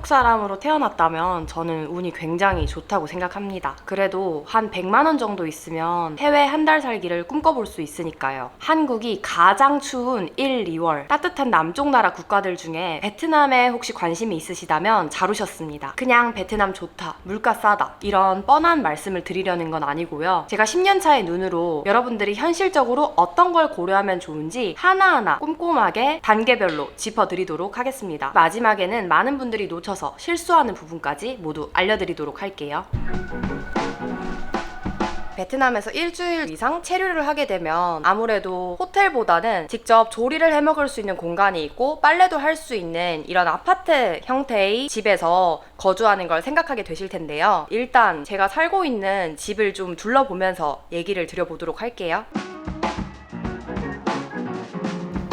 사람으로 태어났다면 저는 운이 굉장히 좋다고 생각합니다. 그래도 한 100만 원 정도 있으면 해외 한 달 살기를 꿈꿔볼 수 있으니까요. 한국이 가장 추운 1, 2월 따뜻한 남쪽 나라 국가들 중에 베트남에 혹시 관심이 있으시다면 잘 오셨습니다. 그냥 베트남 좋다, 물가 싸다 이런 뻔한 말씀을 드리려는 건 아니고요. 제가 10년 차의 눈으로 여러분들이 현실적으로 어떤 걸 고려하면 좋은지 하나하나 꼼꼼하게 단계별로 짚어드리도록 하겠습니다. 마지막에는 많은 분들이 놓쳐서 실수하는 부분까지 모두 알려드리도록 할게요. 베트남에서 일주일 이상 체류를 하게 되면 아무래도 호텔보다는 직접 조리를 해 먹을 수 있는 공간이 있고 빨래도 할 수 있는 이런 아파트 형태의 집에서 거주하는 걸 생각하게 되실 텐데요. 일단 제가 살고 있는 집을 좀 둘러보면서 얘기를 드려보도록 할게요.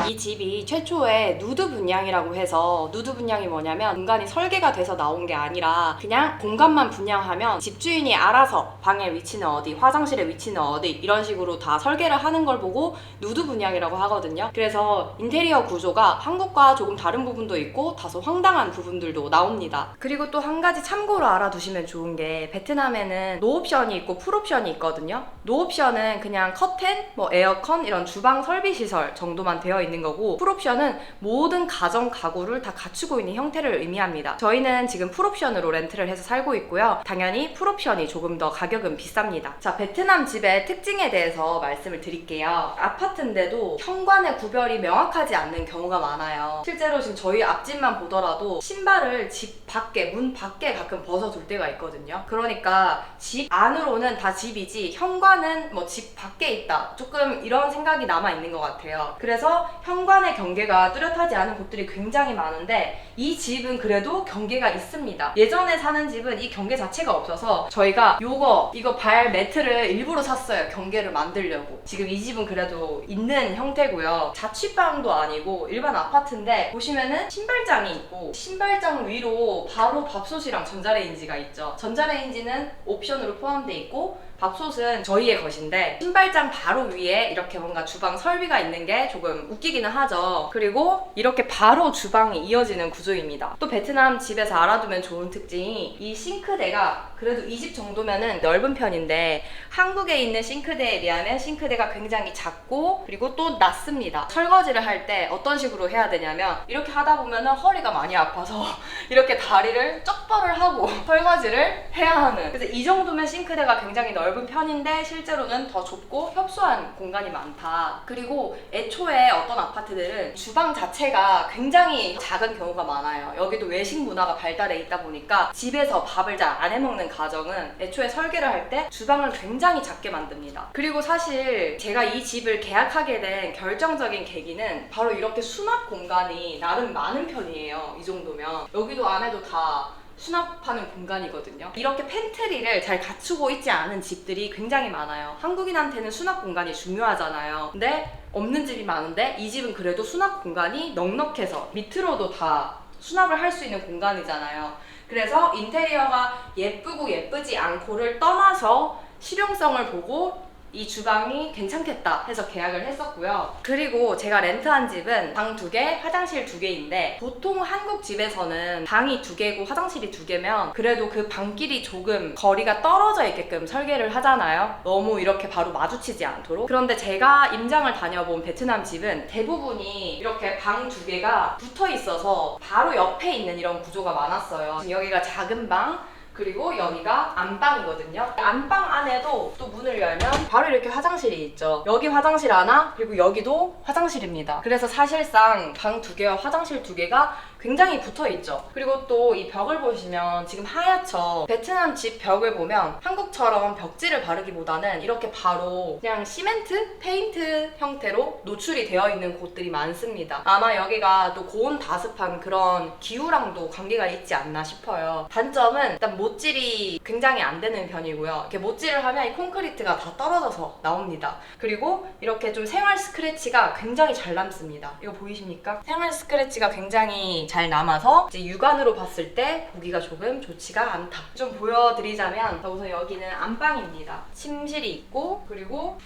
이 집이 최초에 누드 분양이라고 해서, 누드 분양이 뭐냐면 공간이 설계가 돼서 나온 게 아니라 그냥 공간만 분양하면 집주인이 알아서 방의 위치는 어디, 화장실의 위치는 어디 이런 식으로 다 설계를 하는 걸 보고 누드 분양이라고 하거든요. 그래서 인테리어 구조가 한국과 조금 다른 부분도 있고 다소 황당한 부분들도 나옵니다. 그리고 또 한 가지 참고로 알아두시면 좋은 게, 베트남에는 노옵션이 있고 풀옵션이 있거든요. 노옵션은 그냥 커튼, 에어컨 이런 주방 설비 시설 정도만 되어 있는 거고, 풀옵션은 모든 가정 가구를 다 갖추고 있는 형태를 의미합니다. 저희는 지금 풀옵션으로 렌트를 해서 살고 있고요. 당연히 풀옵션이 조금 더 가격은 비쌉니다. 자, 베트남 집의 특징에 대해서 말씀을 드릴게요. 아파트인데도 현관의 구별이 명확하지 않는 경우가 많아요. 실제로 지금 저희 앞집만 보더라도 신발을 집 밖에, 문 밖에 가끔 벗어둘 때가 있거든요. 그러니까 집 안으로는 다 집이지 현관은 집 밖에 있다, 조금 이런 생각이 남아 있는 것 같아요. 그래서 현관의 경계가 뚜렷하지 않은 곳들이 굉장히 많은데, 이 집은 그래도 경계가 있습니다. 예전에 사는 집은 이 경계 자체가 없어서 저희가 이거 발 매트를 일부러 샀어요. 경계를 만들려고. 지금 이 집은 그래도 있는 형태고요. 자취방도 아니고 일반 아파트인데, 보시면은 신발장이 있고 신발장 위로 바로 밥솥이랑 전자레인지가 있죠. 전자레인지는 옵션으로 포함되어 있고 밥솥은 저희의 것인데, 신발장 바로 위에 이렇게 뭔가 주방 설비가 있는 게 조금 웃기기는 하죠. 그리고 이렇게 바로 주방이 이어지는 구조입니다. 또 베트남 집에서 알아두면 좋은 특징이, 이 싱크대가 그래도 이 집 정도면은 넓은 편인데 한국에 있는 싱크대에 비하면 싱크대가 굉장히 작고, 그리고 또 낮습니다. 설거지를 할 때 어떤 식으로 해야 되냐면, 이렇게 하다 보면은 허리가 많이 아파서 이렇게 다리를 쩍벌을 하고 설거지를 해야 하는, 그래서 이 정도면 싱크대가 굉장히 넓은 편인데 실제로는 더 좁고 협소한 공간이 많다. 그리고 애초에 어떤 아파트들은 주방 자체가 굉장히 작은 경우가 많아요. 여기도 외식 문화가 발달해 있다 보니까 집에서 밥을 잘 안 해먹는 가정은 애초에 설계를 할 때 주방을 굉장히 작게 만듭니다. 그리고 사실 제가 이 집을 계약하게 된 결정적인 계기는 바로 이렇게 수납 공간이 나름 많은 편이에요. 이 정도면 여기도 안에도 다 수납하는 공간이거든요. 이렇게 팬트리를 잘 갖추고 있지 않은 집들이 굉장히 많아요. 한국인한테는 수납 공간이 중요하잖아요. 근데 없는 집이 많은데, 이 집은 그래도 수납 공간이 넉넉해서 밑으로도 다 수납을 할 수 있는 공간이잖아요. 그래서 인테리어가 예쁘고 예쁘지 않고를 떠나서 실용성을 보고 이 주방이 괜찮겠다 해서 계약을 했었고요. 그리고 제가 렌트한 집은 방 2개, 화장실 2개인데, 보통 한국 집에서는 방이 2개고 화장실이 2개면 그래도 그 방끼리 조금 거리가 떨어져 있게끔 설계를 하잖아요. 너무 이렇게 바로 마주치지 않도록. 그런데 제가 임장을 다녀본 베트남 집은 대부분이 이렇게 방 2개가 붙어 있어서 바로 옆에 있는 이런 구조가 많았어요. 여기가 작은 방, 그리고 여기가 안방이거든요. 안방 안에도 또 문을 열면 바로 이렇게 화장실이 있죠. 여기 화장실 하나, 그리고 여기도 화장실입니다. 그래서 사실상 방 2개와 화장실 2개가 굉장히 붙어 있죠. 그리고 또 이 벽을 보시면 지금 하얗죠. 베트남 집 벽을 보면 한국처럼 벽지를 바르기보다는 이렇게 바로 그냥 시멘트, 페인트 형태로 노출이 되어 있는 곳들이 많습니다. 아마 여기가 또 고온 다습한 그런 기후랑도 관계가 있지 않나 싶어요. 단점은 일단 못질이 굉장히 안 되는 편이고요. 이렇게 못질을 하면 이 콘크리트가 다 떨어져서 나옵니다. 그리고 이렇게 좀 생활 스크래치가 굉장히 잘 남습니다. 이거 보이십니까? 생활 스크래치가 굉장히 잘 남아서 이제 육안으로 봤을 때 보기가 조금 좋지가 않다. 좀 보여드리자면, 우선 여기는 안방입니다. 침실이 있고, 그리고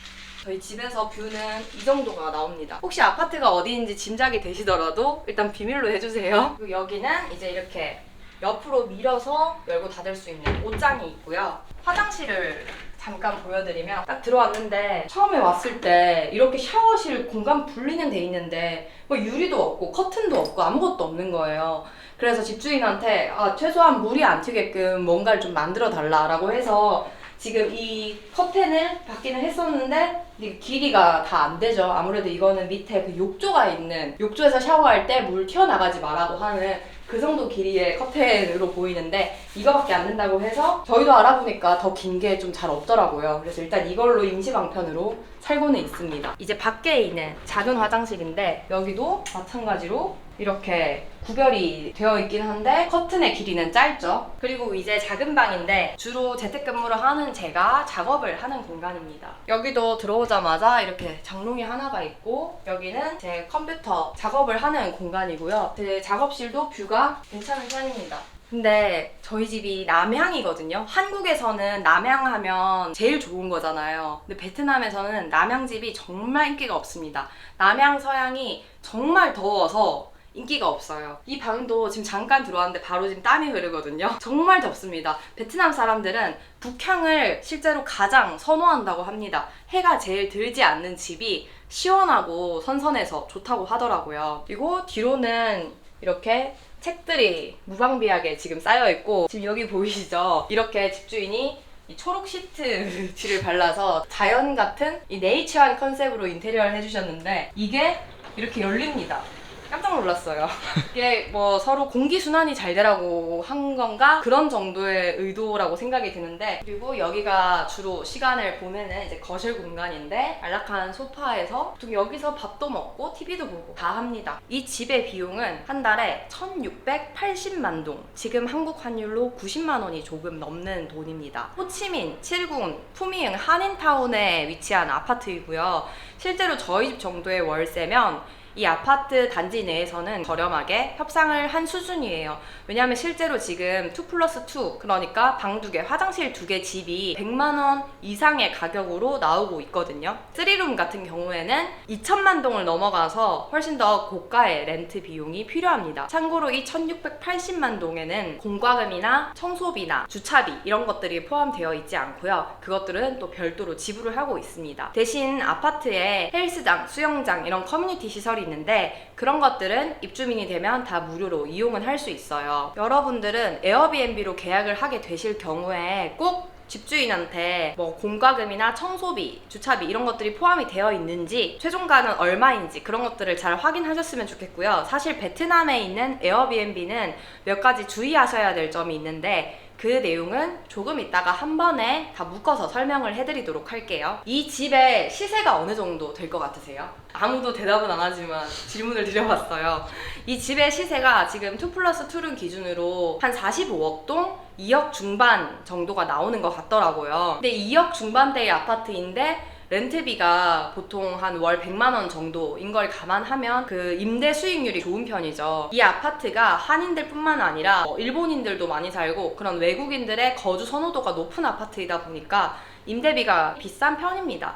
저희 집에서 뷰는 이 정도가 나옵니다. 혹시 아파트가 어디인지 짐작이 되시더라도 일단 비밀로 해주세요. 그리고 여기는 이제 이렇게 옆으로 밀어서 열고 닫을 수 있는 옷장이 있고요. 화장실을 잠깐 보여드리면 딱 들어왔는데 처음에 왔을 때 이렇게 샤워실 공간 분리는 돼 있는데 뭐 유리도 없고 커튼도 없고 아무것도 없는 거예요. 그래서 집주인한테 최소한 물이 안 튀게끔 뭔가를 좀 만들어 달라라고 해서 지금 이 커튼을 받기는 했었는데 길이가 다 안 되죠. 아무래도 이거는 밑에 그 욕조가 있는, 욕조에서 샤워할 때 물 튀어나가지 말라고 하는 그 정도 길이의 커튼으로 보이는데 이거밖에 안 된다고 해서 저희도 알아보니까 더 긴 게 좀 잘 없더라고요. 그래서 일단 이걸로 임시방편으로 살고는 있습니다. 이제 밖에 있는 작은 화장실인데 여기도 마찬가지로 이렇게 구별이 되어 있긴 한데 커튼의 길이는 짧죠. 그리고 이제 작은 방인데 주로 재택근무를 하는 제가 작업을 하는 공간입니다. 여기도 들어오자마자 이렇게 장롱이 하나가 있고 여기는 제 컴퓨터 작업을 하는 공간이고요. 제 작업실도 뷰가 괜찮은 편입니다. 근데 저희 집이 남향이거든요. 한국에서는 남향하면 제일 좋은 거잖아요. 근데 베트남에서는 남향집이 정말 인기가 없습니다. 남향 서양이 정말 더워서 인기가 없어요. 이 방도 지금 잠깐 들어왔는데 바로 지금 땀이 흐르거든요. 정말 덥습니다. 베트남 사람들은 북향을 실제로 가장 선호한다고 합니다. 해가 제일 들지 않는 집이 시원하고 선선해서 좋다고 하더라고요. 그리고 뒤로는 이렇게 책들이 무방비하게 지금 쌓여있고 지금 여기 보이시죠? 이렇게 집주인이 이 초록 시트지를 발라서 자연 같은 이 네이처한 컨셉으로 인테리어를 해주셨는데 이게 이렇게 열립니다. 깜짝 놀랐어요. 이게 뭐 서로 공기순환이 잘 되라고 한 건가? 그런 정도의 의도라고 생각이 드는데 그리고 여기가 주로 시간을 보내는 이제 거실 공간인데 안락한 소파에서 보통 여기서 밥도 먹고 TV도 보고 다 합니다. 이 집의 비용은 한 달에 1,680만 동, 지금 한국 환율로 90만 원이 조금 넘는 돈입니다. 호치민, 칠군, 푸미흥, 한인타운에 위치한 아파트이고요. 실제로 저희 집 정도의 월세면 이 아파트 단지 내에서는 저렴하게 협상을 한 수준이에요. 왜냐하면 실제로 지금 2+2, 그러니까 방 2개, 화장실 2개 집이 100만 원 이상의 가격으로 나오고 있거든요. 3룸 같은 경우에는 2천만 동을 넘어가서 훨씬 더 고가의 렌트 비용이 필요합니다. 참고로 이 1,680만 동에는 공과금이나 청소비나 주차비 이런 것들이 포함되어 있지 않고요. 그것들은 또 별도로 지불을 하고 있습니다. 대신 아파트에 헬스장, 수영장 이런 커뮤니티 시설이 있는데 그런 것들은 입주민이 되면 다 무료로 이용은 할 수 있어요. 여러분들은 에어비앤비로 계약을 하게 되실 경우에 꼭 집주인한테 뭐 공과금이나 청소비, 주차비 이런 것들이 포함이 되어 있는지 최종가는 얼마인지 그런 것들을 잘 확인하셨으면 좋겠고요. 사실 베트남에 있는 에어비앤비는 몇 가지 주의하셔야 될 점이 있는데 그 내용은 조금 이따가 한 번에 다 묶어서 설명을 해드리도록 할게요. 이 집의 시세가 어느 정도 될 것 같으세요? 아무도 대답은 안 하지만 질문을 드려봤어요. 이 집의 시세가 지금 2+2룸 기준으로 한 45억 동 2억 중반 정도가 나오는 것 같더라고요. 근데 2억 중반대의 아파트인데 렌트비가 보통 한 월 100만 원 정도인 걸 감안하면 그 임대 수익률이 좋은 편이죠. 이 아파트가 한인들 뿐만 아니라 일본인들도 많이 살고 그런 외국인들의 거주 선호도가 높은 아파트이다 보니까 임대비가 비싼 편입니다.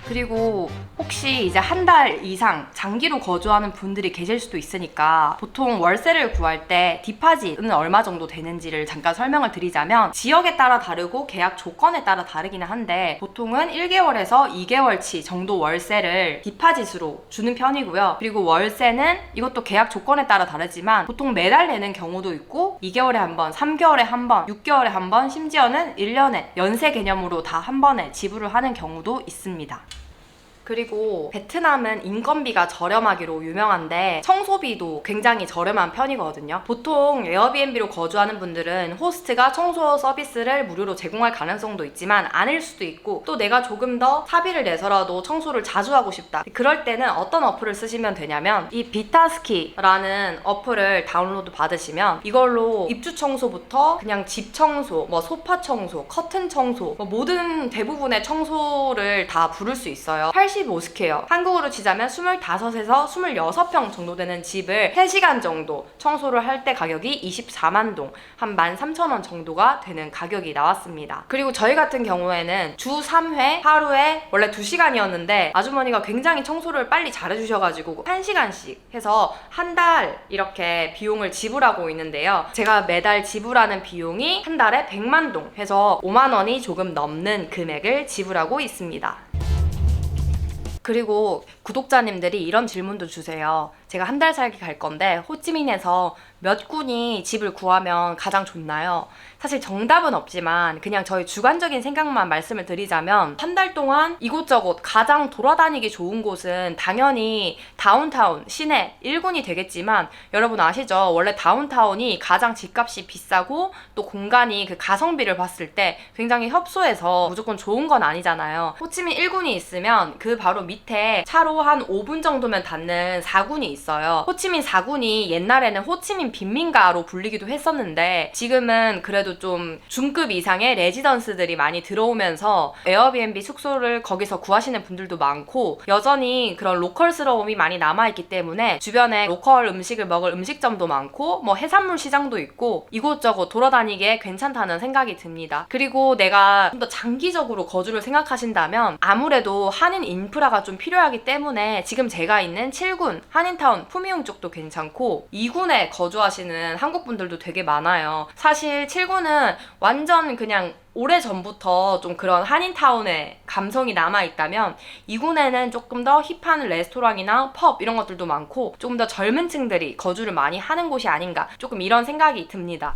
그리고 혹시 이제 한 달 이상 장기로 거주하는 분들이 계실 수도 있으니까 보통 월세를 구할 때 디파짓은 얼마 정도 되는지를 잠깐 설명을 드리자면 지역에 따라 다르고 계약 조건에 따라 다르기는 한데 보통은 1개월에서 2개월치 정도 월세를 디파짓으로 주는 편이고요. 그리고 월세는 이것도 계약 조건에 따라 다르지만 보통 매달 내는 경우도 있고 2개월에 한 번, 3개월에 한 번, 6개월에 한 번, 심지어는 1년에 연세 개념으로 다 한 번에 지불을 하는 경우도 있습니다. 그리고 베트남은 인건비가 저렴하기로 유명한데 청소비도 굉장히 저렴한 편이거든요. 보통 에어비앤비로 거주하는 분들은 호스트가 청소 서비스를 무료로 제공할 가능성도 있지만 아닐 수도 있고 또 내가 조금 더 사비를 내서라도 청소를 자주 하고 싶다. 그럴 때는 어떤 어플을 쓰시면 되냐면 이 비타스키라는 어플을 다운로드 받으시면 이걸로 입주 청소부터 그냥 집 청소, 뭐 소파 청소, 커튼 청소 모든 대부분의 청소를 다 부를 수 있어요. 85스퀘어, 한국으로 치자면 25에서 26평 정도 되는 집을 3시간 정도 청소를 할 때 가격이 24만 동, 한 13,000원 정도가 되는 가격이 나왔습니다. 그리고 저희 같은 경우에는 주 3회, 하루에 원래 2시간이었는데 아주머니가 굉장히 청소를 빨리 잘해주셔가지고 1시간씩 해서 한 달 이렇게 비용을 지불하고 있는데요. 제가 매달 지불하는 비용이 한 달에 100만 동 해서 5만 원이 조금 넘는 금액을 지불하고 있습니다. 그리고 구독자님들이 이런 질문도 주세요. 제가 한 달 살기 갈 건데 호치민에서 몇 군이 집을 구하면 가장 좋나요? 사실 정답은 없지만 그냥 저희 주관적인 생각만 말씀을 드리자면 한 달 동안 이곳저곳 가장 돌아다니기 좋은 곳은 당연히 다운타운, 시내 1군이 되겠지만 여러분 아시죠? 원래 다운타운이 가장 집값이 비싸고 또 공간이 그 가성비를 봤을 때 굉장히 협소해서 무조건 좋은 건 아니잖아요. 호치민 1군이 있으면 그 바로 밑에 차로 한 5분 정도면 닿는 4군이 있어요. 호치민 4군이 옛날에는 호치민 빈민가로 불리기도 했었는데 지금은 그래도 좀 중급 이상의 레지던스들이 많이 들어오면서 에어비앤비 숙소를 거기서 구하시는 분들도 많고 여전히 그런 로컬스러움이 많이 남아있기 때문에 주변에 로컬 음식을 먹을 음식점도 많고 뭐 해산물 시장도 있고 이곳저곳 돌아다니기에 괜찮다는 생각이 듭니다. 그리고 내가 좀 더 장기적으로 거주를 생각하신다면 아무래도 한인 인프라가 좀 필요하기 때문에 지금 제가 있는 7군 한인타운 푸미흥 쪽도 괜찮고 2군에 거주하시는 한국분들도 되게 많아요. 사실 7군은 완전 그냥 오래전부터 좀 그런 한인타운의 감성이 남아있다면 2군에는 조금 더 힙한 레스토랑이나 펍 이런 것들도 많고 조금 더 젊은 층들이 거주를 많이 하는 곳이 아닌가 조금 이런 생각이 듭니다.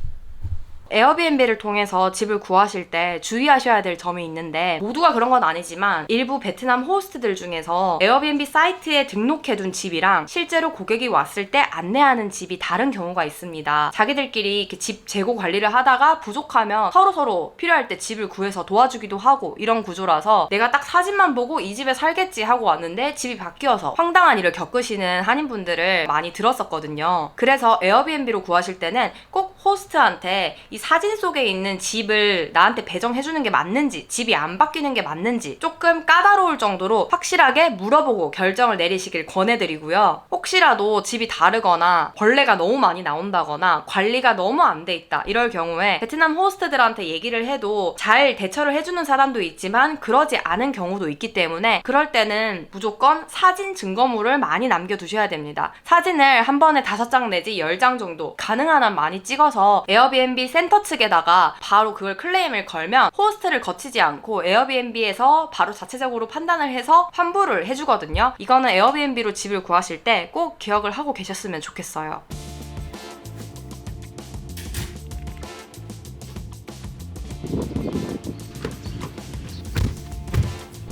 에어비앤비를 통해서 집을 구하실 때 주의하셔야 될 점이 있는데 모두가 그런 건 아니지만 일부 베트남 호스트들 중에서 에어비앤비 사이트에 등록해둔 집이랑 실제로 고객이 왔을 때 안내하는 집이 다른 경우가 있습니다. 자기들끼리 이렇게 집 재고 관리를 하다가 부족하면 서로 필요할 때 집을 구해서 도와주기도 하고 이런 구조라서 내가 딱 사진만 보고 이 집에 살겠지 하고 왔는데 집이 바뀌어서 황당한 일을 겪으시는 한인분들을 많이 들었었거든요. 그래서 에어비앤비로 구하실 때는 꼭 호스트한테 이 사진 속에 있는 집을 나한테 배정해주는 게 맞는지 집이 안 바뀌는 게 맞는지 조금 까다로울 정도로 확실하게 물어보고 결정을 내리시길 권해드리고요. 혹시라도 집이 다르거나 벌레가 너무 많이 나온다거나 관리가 너무 안 돼 있다 이럴 경우에 베트남 호스트들한테 얘기를 해도 잘 대처를 해주는 사람도 있지만 그러지 않은 경우도 있기 때문에 그럴 때는 무조건 사진 증거물을 많이 남겨두셔야 됩니다. 사진을 한 번에 5장 내지 10장 정도 가능한 한 많이 찍어서 에어비앤비 센터 측에다가 바로 그걸 클레임을 걸면 호스트를 거치지 않고 에어비앤비에서 바로 자체적으로 판단을 해서 환불을 해주거든요. 이거는 에어비앤비로 집을 구하실 때 꼭 기억을 하고 계셨으면 좋겠어요.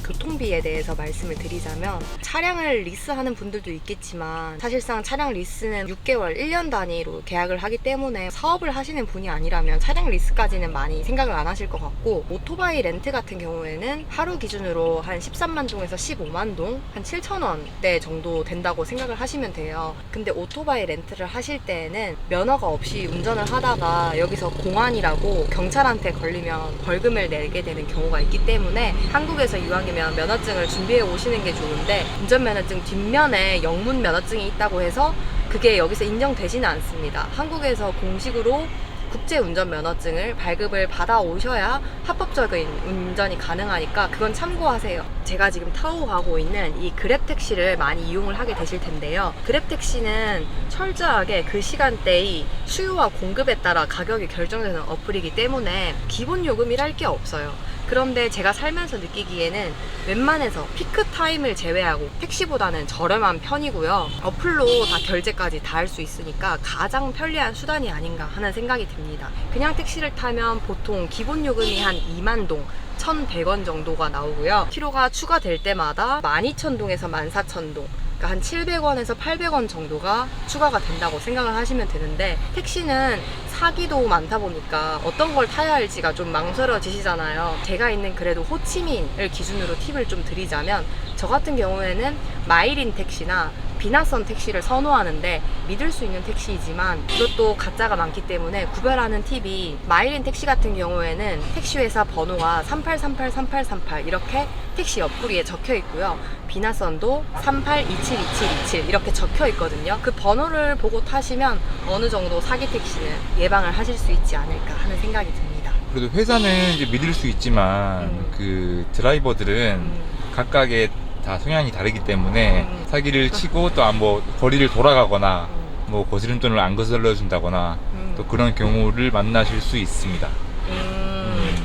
교통비에 대해서 말씀을 드리자면 차량을 리스하는 분들도 있겠지만 사실상 차량 리스는 6개월, 1년 단위로 계약을 하기 때문에 사업을 하시는 분이 아니라면 차량 리스까지는 많이 생각을 안 하실 것 같고 오토바이 렌트 같은 경우에는 하루 기준으로 한 13만 동에서 15만 동, 한 7,000원대 정도 된다고 생각을 하시면 돼요. 근데 오토바이 렌트를 하실 때에는 면허가 없이 운전을 하다가 여기서 공안이라고 경찰한테 걸리면 벌금을 내게 되는 경우가 있기 때문에 한국에서 이왕이면 면허증을 준비해 오시는 게 좋은데 운전면허증 뒷면에 영문 면허증이 있다고 해서 그게 여기서 인정되지는 않습니다. 한국에서 공식으로 국제운전면허증을 발급을 받아오셔야 합법적인 운전이 가능하니까 그건 참고하세요. 제가 지금 타고 가고 있는 이 그랩택시를 많이 이용을 하게 되실 텐데요. 그랩택시는 철저하게 그 시간대의 수요와 공급에 따라 가격이 결정되는 어플이기 때문에 기본 요금이랄 게 없어요. 그런데 제가 살면서 느끼기에는 웬만해서 피크 타임을 제외하고 택시보다는 저렴한 편이고요. 어플로 다 결제까지 다 할 수 있으니까 가장 편리한 수단이 아닌가 하는 생각이 듭니다. 그냥 택시를 타면 보통 기본 요금이 한 2만 동 1,100원 정도가 나오고요. 키로가 추가될 때마다 12,000동에서 14,000동 그러니까 한 700원에서 800원 정도가 추가가 된다고 생각을 하시면 되는데 택시는 사기도 많다 보니까 어떤 걸 타야 할지가 좀 망설여지시잖아요. 제가 있는 그래도 호치민을 기준으로 팁을 좀 드리자면 저 같은 경우에는 마일인 택시나 비나선 택시를 선호하는데 믿을 수 있는 택시이지만 이것도 가짜가 많기 때문에 구별하는 팁이 마일린 택시 같은 경우에는 택시회사 번호가 38383838 이렇게 택시 옆구리에 적혀 있고요. 비나선도 38272727 이렇게 적혀 있거든요. 그 번호를 보고 타시면 어느 정도 사기 택시는 예방을 하실 수 있지 않을까 하는 생각이 듭니다. 그래도 회사는 이제 믿을 수 있지만 그 드라이버들은 각각의 다 성향이 다르기 때문에 사기를 치고 또 뭐 거리를 돌아가거나 뭐 거스름돈을 안 거슬러 준다거나 또 그런 경우를 만나실 수 있습니다.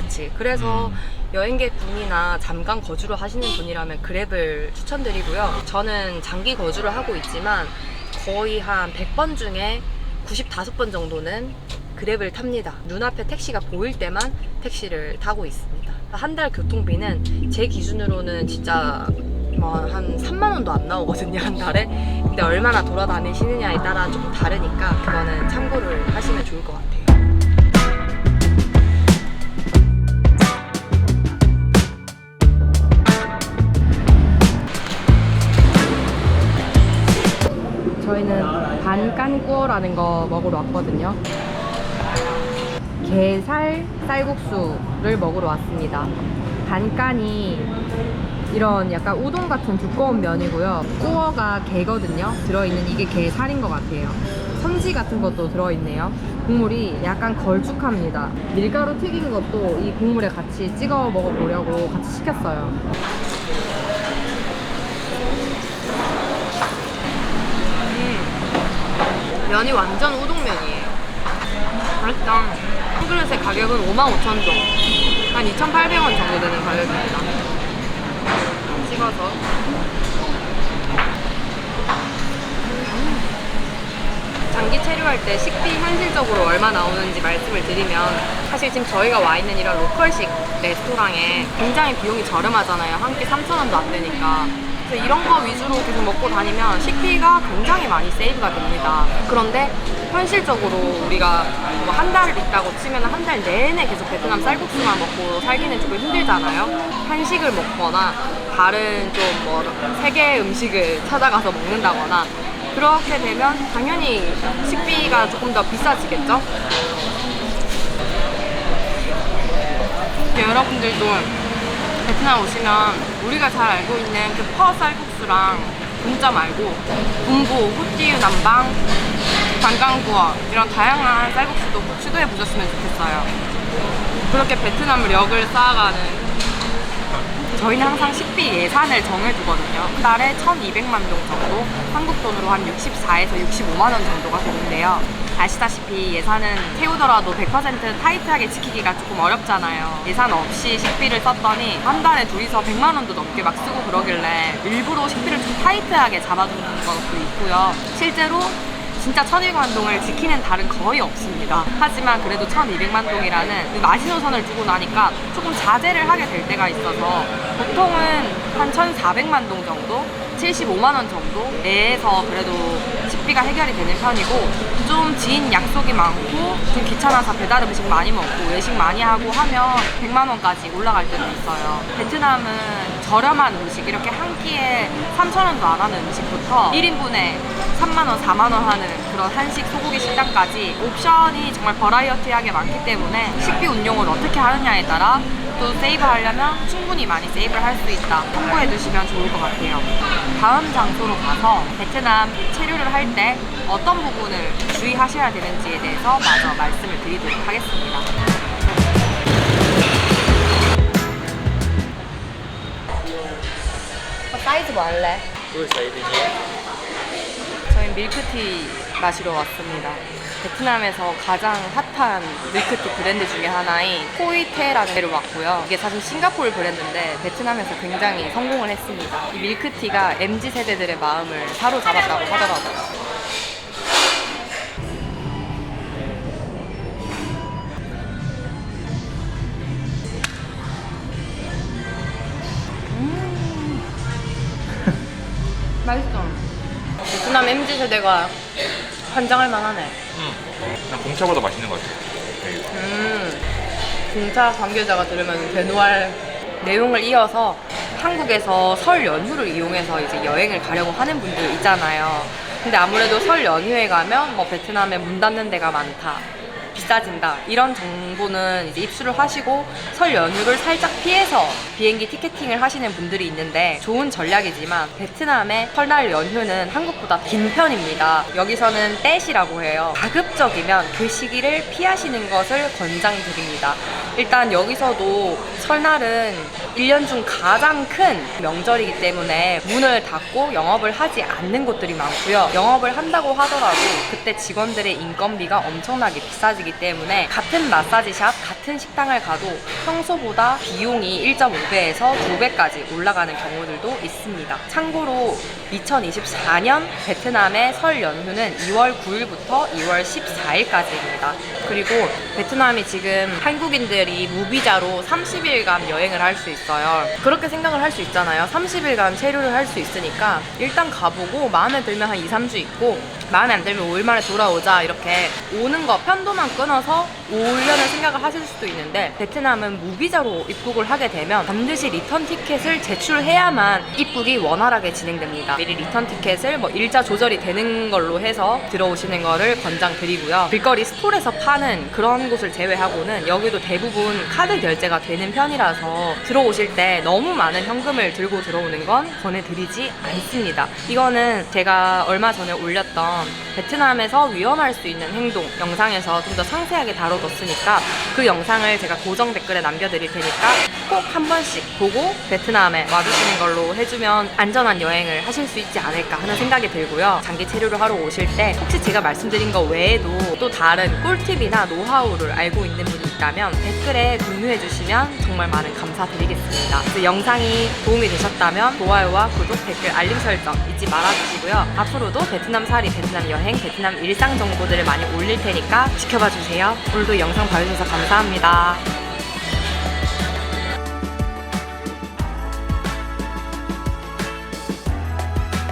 그치. 그래서 여행객분이나 잠깐 거주를 하시는 분이라면 그랩을 추천드리고요. 저는 장기 거주를 하고 있지만 거의 한 100번 중에 95번 정도는 그랩을 탑니다. 눈앞에 택시가 보일 때만 택시를 타고 있습니다. 한 달 교통비는 제 기준으로는 진짜 뭐 한 3만 원도 안 나오거든요, 한 달에. 근데 얼마나 돌아다니시느냐에 따라 조금 다르니까 그거는 참고를 하시면 좋을 것 같아요. 저희는 반깐꾸어라는 거 먹으러 왔거든요. 게살 쌀국수를 먹으러 왔습니다. 반깐이 이런 약간 우동 같은 두꺼운 면이고요. 꾸어가 게거든요. 들어있는 이게 게살인 것 같아요. 선지 같은 것도 들어있네요. 국물이 약간 걸쭉합니다. 밀가루 튀긴 것도 이 국물에 같이 찍어 먹어보려고 같이 시켰어요. 면이 완전 우동면이에요. 맛있다. 한 그릇의 가격은 55,000원, 한 2,800원 정도 되는 가격입니다. 찍어서 장기 체류할 때 식비 현실적으로 얼마 나오는지 말씀을 드리면, 사실 지금 저희가 와 있는 이런 로컬식 레스토랑에 굉장히 비용이 저렴하잖아요. 한 끼 3,000원도 안 되니까. 그래서 이런 거 위주로 계속 먹고 다니면 식비가 굉장히 많이 세이브가 됩니다. 그런데 현실적으로 우리가 뭐 한 달 있다고 치면 한 달 내내 계속 베트남 쌀국수만 먹고 살기는 조금 힘들잖아요. 한식을 먹거나 다른 좀 뭐 세계 음식을 찾아가서 먹는다거나 그렇게 되면 당연히 식비가 조금 더 비싸지겠죠? 여러분들도 베트남 오시면 우리가 잘 알고 있는 그 퍼 쌀국수랑 분짜 말고 분보, 후띠유 남방, 관광구어 이런 다양한 쌀국수도 꼭 시도해 보셨으면 좋겠어요. 그렇게 베트남을 역을 쌓아가는 저희는 항상 식비 예산을 정해두거든요. 한 달에 1,200만 동 정도, 한국 돈으로 한 64에서 65만 원 정도가 되는데요. 아시다시피 예산은 태우더라도 100% 타이트하게 지키기가 조금 어렵잖아요. 예산 없이 식비를 썼더니 한 달에 둘이서 100만 원도 넘게 막 쓰고 그러길래 일부러 식비를 좀 타이트하게 잡아두는 것도 있고요. 실제로 진짜 1,200만 동을 지키는 달은 거의 없습니다. 하지만 그래도 1,200만 동이라는 그 마지노선을 두고 나니까 조금 자제를 하게 될 때가 있어서 보통은 한 1,400만 동 정도? 75만 원 정도 내에서 그래도 식비가 해결이 되는 편이고, 좀 진 약속이 많고 좀 귀찮아서 배달 음식 많이 먹고 외식 많이 하고 하면 100만 원까지 올라갈 때도 있어요. 베트남은 저렴한 음식, 이렇게 한 끼에 3,000원도 안 하는 음식부터 1인분에 3만 원, 4만 원 하는 그런 한식 소고기 식당까지 옵션이 정말 버라이어티하게 많기 때문에 식비 운용을 어떻게 하느냐에 따라 또 세이브 하려면 충분히 많이 세이브를 할 수 있다. 참고해 두시면 좋을 것 같아요. 다음 장소로 가서 베트남 체류를 할 때 어떤 부분을 주의하셔야 되는지에 대해서 마저 말씀을 드리도록 하겠습니다. 사이즈 뭐 할래? 저희 밀크티 마시러 왔습니다. 베트남에서 가장 핫한 밀크티 브랜드 중에 하나인 코이테라는 데를 왔고요. 이게 사실 싱가포르 브랜드인데 베트남에서 굉장히 성공을 했습니다. 이 밀크티가 MZ 세대들의 마음을 사로잡았다고 하더라고요. 맛있어. 베트남 MZ 세대가 환장할 만하네. 그냥 공차보다 맛있는 것 같아요. 공차 관계자가 들으면 대노할 내용을 이어서 한국에서 설 연휴를 이용해서 이제 여행을 가려고 하는 분들 있잖아요. 근데 아무래도 설 연휴에 가면 뭐 베트남에 문 닫는 데가 많다, 비싸진다, 이런 정보는 이제 입수를 하시고 설 연휴를 살짝 피해서 비행기 티켓팅을 하시는 분들이 있는데, 좋은 전략이지만 베트남의 설날 연휴는 한국보다 긴 편입니다. 여기서는 떼시라고 해요. 가급적이면 그 시기를 피하시는 것을 권장드립니다. 일단 여기서도 설날은 1년 중 가장 큰 명절이기 때문에 문을 닫고 영업을 하지 않는 곳들이 많고요. 영업을 한다고 하더라도 그때 직원들의 인건비가 엄청나게 비싸지기 때문에 같은 마사지샵, 같은 식당을 가도 평소보다 비용이 1.5배에서 2배까지 올라가는 경우들도 있습니다. 참고로 2024년 베트남의 설 연휴는 2월 9일부터 2월 14일까지입니다. 그리고 베트남이 지금 한국인들이 무비자로 30일간 여행을 할 수 있어요. 그렇게 생각을 할 수 있잖아요. 30일간 체류를 할 수 있으니까 일단 가보고 마음에 들면 한 2, 3주 있고 마음에 안 들면 5일 만에 돌아오자, 이렇게 오는 거 편도만 끊어서 오려는 생각을 하실 수도 있는데, 베트남은 무비자로 입국을 하게 되면 반드시 리턴 티켓을 제출해야만 입국이 원활하게 진행됩니다. 미리 리턴 티켓을 뭐 일자 조절이 되는 걸로 해서 들어오시는 거를 권장드리고요. 길거리 스톨에서 파는 그런 곳을 제외하고는 여기도 대부분 카드 결제가 되는 편이라서 들어오실 때 너무 많은 현금을 들고 들어오는 건 권해드리지 않습니다. 이거는 제가 얼마 전에 올렸던 베트남에서 위험할 수 있는 행동 영상에서 좀 더 상세하게 다뤄뒀으니까 그 영상을 제가 고정 댓글에 남겨드릴 테니까 꼭 한 번씩 보고 베트남에 와주시는 걸로 해주면 안전한 여행을 하실 수 있지 않을까 하는 생각이 들고요. 장기 체류를 하러 오실 때 혹시 제가 말씀드린 거 외에도 또 다른 꿀팁이나 노하우를 알고 있는 분이 있다면 댓글에 공유해 주시면 정말 많은 감사드리겠습니다. 그래서 영상이 도움이 되셨다면 좋아요와 구독, 댓글, 알림 설정 잊지 말아주시고요. 앞으로도 베트남 살이, 베트남 여행, 베트남 일상 정보들을 많이 올릴 테니까 지켜봐 주세요. 오늘도 영상 봐주셔서 감사합니다.